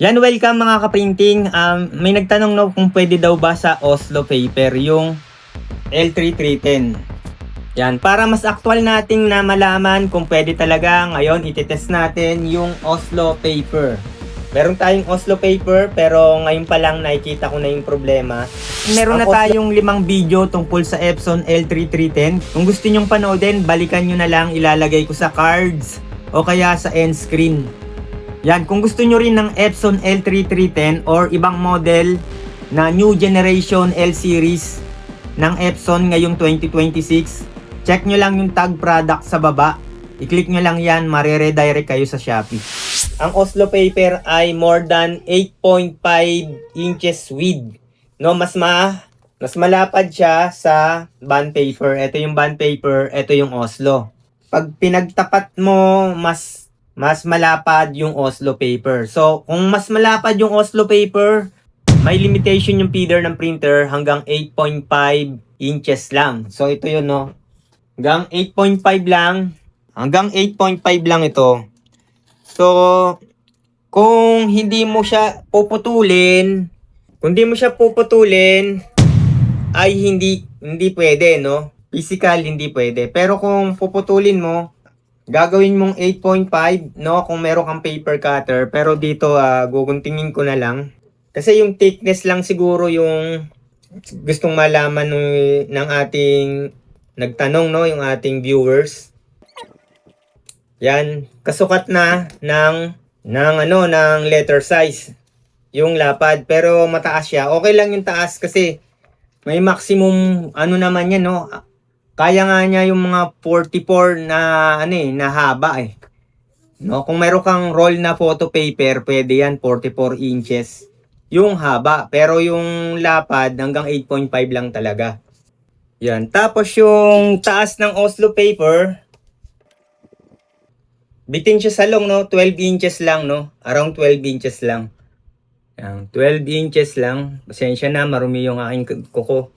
Yan, welcome mga kaprinting. May nagtanong no kung pwede daw ba sa Oslo paper yung L3310. Yan, para mas aktual nating na malaman kung pwede talaga, ngayon itetest natin yung Oslo paper. Meron tayong Oslo paper pero ngayon pa lang nakikita ko na yung problema. Meron na tayong 5 video tungkol sa Epson L3310. Kung gusto nyong panoodin, balikan nyo na lang, ilalagay ko sa cards o kaya sa end screen. Yan, kung gusto nyo rin ng Epson L3310 or ibang model na new generation L series ng Epson ngayong 2026, check nyo lang yung tag product sa baba. I-click nyo lang yan, mare-redirect kayo sa Shopee. Ang Oslo paper ay more than 8.5 inches width. No, mas malapad siya sa bond paper. Ito yung bond paper, ito yung Oslo. Pag pinagtapat mo, mas malapad yung Oslo paper. So, kung mas malapad yung Oslo paper, may limitation yung feeder ng printer hanggang 8.5 inches lang. So, ito yun, no? Hanggang 8.5 lang. Hanggang 8.5 lang ito. So, kung hindi mo siya puputulin, ay hindi pwede, no? Physical, hindi pwede. Pero kung puputulin mo, gagawin mong 8.5, no? Kung meron kang paper cutter. Pero dito, guguntingin ko na lang. Kasi yung thickness lang siguro yung gustong malaman ng ating nagtanong, no? Yung ating viewers. Yan. Kasukat na ng letter size. Yung lapad. Pero mataas siya. Okay lang yung taas kasi may maximum, naman yan, no? Kaya nga niya yung mga 44 na haba eh. No, kung meron kang roll na photo paper, pwede yan 44 inches yung haba, pero yung lapad hanggang 8.5 lang talaga. Yan. Tapos yung taas ng Oslo paper, bitin siya sa long, no? 12 inches lang, no? Around 12 inches lang. Yan, 12 inches lang. Pasensya na, marumi yung aking kuko.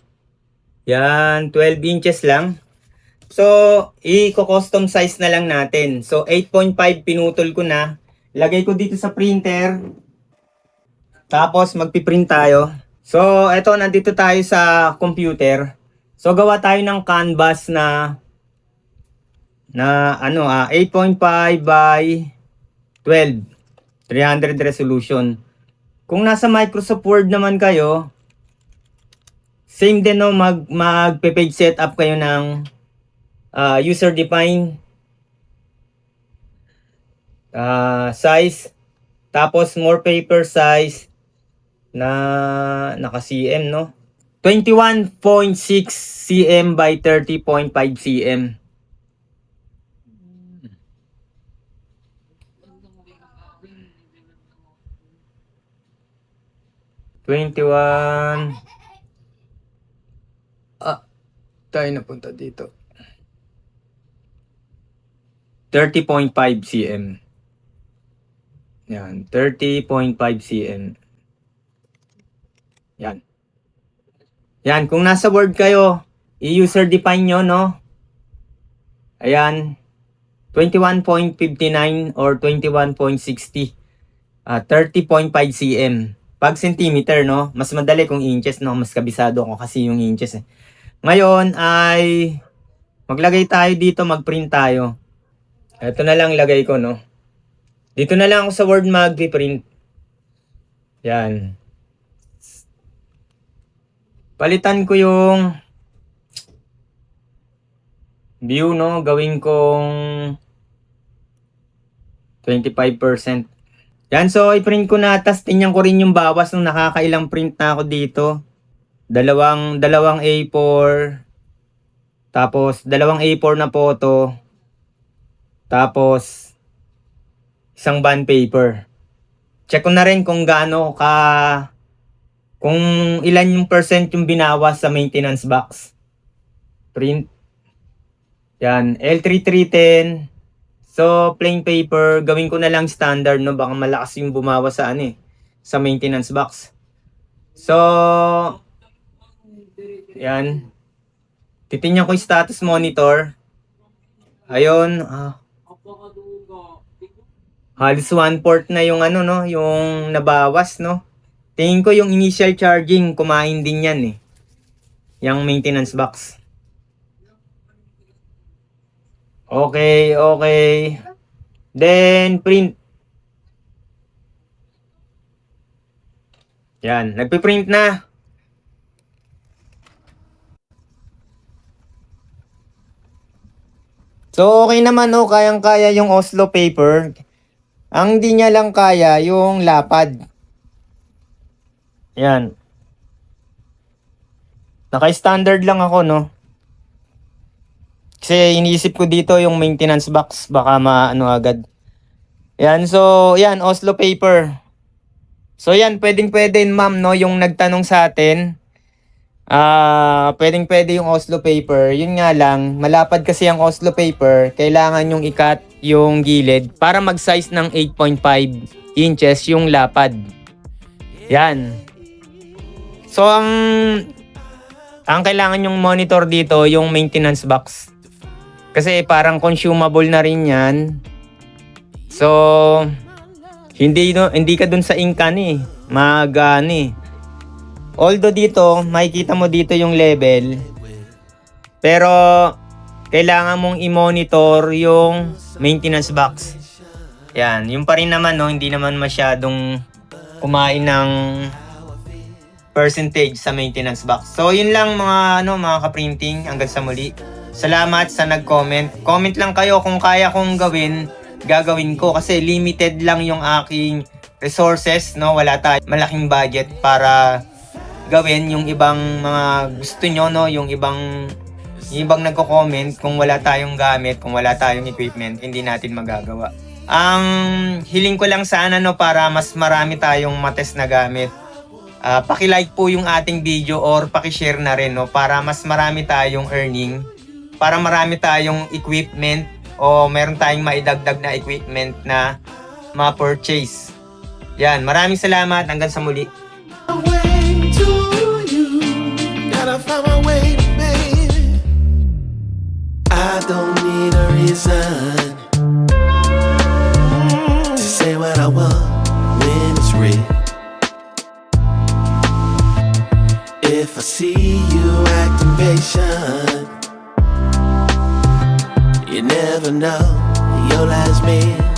Yan, 12 inches lang. So, i-custom size na lang natin. So, 8.5 pinutol ko na. Lagay ko dito sa printer. Tapos, magpiprint tayo. So, eto, nandito tayo sa computer. So, gawa tayo ng canvas na 8.5 by 12. 300 resolution. Kung nasa Microsoft Word naman kayo, same din, no, magpe-page setup kayo ng user-defined size, tapos more paper size na naka-cm, no? 21.6 cm by 30.5 cm. 21. Tayo napunta dito. 30.5 cm. Yan, 30.5 cm. Yan. Yan, kung nasa Word kayo, i-user define nyo, no? Ayan, 21.59 or 21.60. 30.5 cm. Pag centimeter, no? Mas madali kung inches, no? Mas kabisado ko kasi yung inches, eh. Ngayon ay maglagay tayo dito, mag-print tayo. Ito na lang lagay ko, no? Dito na lang ako sa Word mag-print. Yan. Palitan ko yung view, no? Gawin kong 25%. Yan, so i-print ko na, tas tingnan ko rin yung bawas nung nakakailang print na ako dito. Dalawang A4. Tapos, dalawang A4 na photo. Tapos, isang bond paper. Check ko na rin kung kung ilan yung percent yung binawas sa maintenance box. Print. Yan, L3310. So, plain paper, gawin ko na lang standard, no? Baka malakas yung bumawas sa sa maintenance box. So, yan. Titingnan ko yung status monitor. Ayun. Halos 1/4 na yung ano, no, yung nabawas, no. Tingin ko yung initial charging, kumain din yan eh. Yung maintenance box. Okay, okay. Then, print. Yan, nagpiprint na. So, okay naman, no, kayang-kaya yung Oslo paper. Ang di niya lang kaya, yung lapad. Yan. Naka-standard lang ako, no. Kasi iniisip ko dito yung maintenance box, baka maano agad. Yan, so, yan, Oslo paper. So, yan, pwedeng-pwede, ma'am, no, yung nagtanong sa atin. Pwedeng-pwede yung Oslo paper. Yun nga lang, malapad kasi ang Oslo paper, kailangan yung i-cut yung gilid para mag-size ng 8.5 inches yung lapad. Yan. So, ang kailangan yung monitor dito, yung maintenance box. Kasi parang consumable na rin yan. So, hindi ka dun sa inkan eh. Magani. Although dito, makikita mo dito yung level. Pero, kailangan mong i-monitor yung maintenance box. Yan. Yung pa rin naman, no, hindi naman masyadong kumain ng percentage sa maintenance box. So, yun lang mga ka-printing. Hanggang sa muli. Salamat sa nag-comment. Comment lang kayo kung kaya kong gagawin ko kasi limited lang yung aking resources, no? Wala tayong malaking budget para gawin yung ibang mga gusto nyo, no? Yung ibang nagko-comment, kung wala tayong gamit, kung wala tayong equipment, hindi natin magagawa. Ang hiling ko lang sana, no, para mas marami tayong matest na gamit. Paki-like po yung ating video or paki-share na rin, no, para mas marami tayong earning, para marami tayong equipment o meron tayong maidagdag na equipment na ma-purchase. Yan, maraming salamat. Hanggang sa muli. I don't need a reason to say what I want when it's real. If I see you acting patient, you never know your last meal.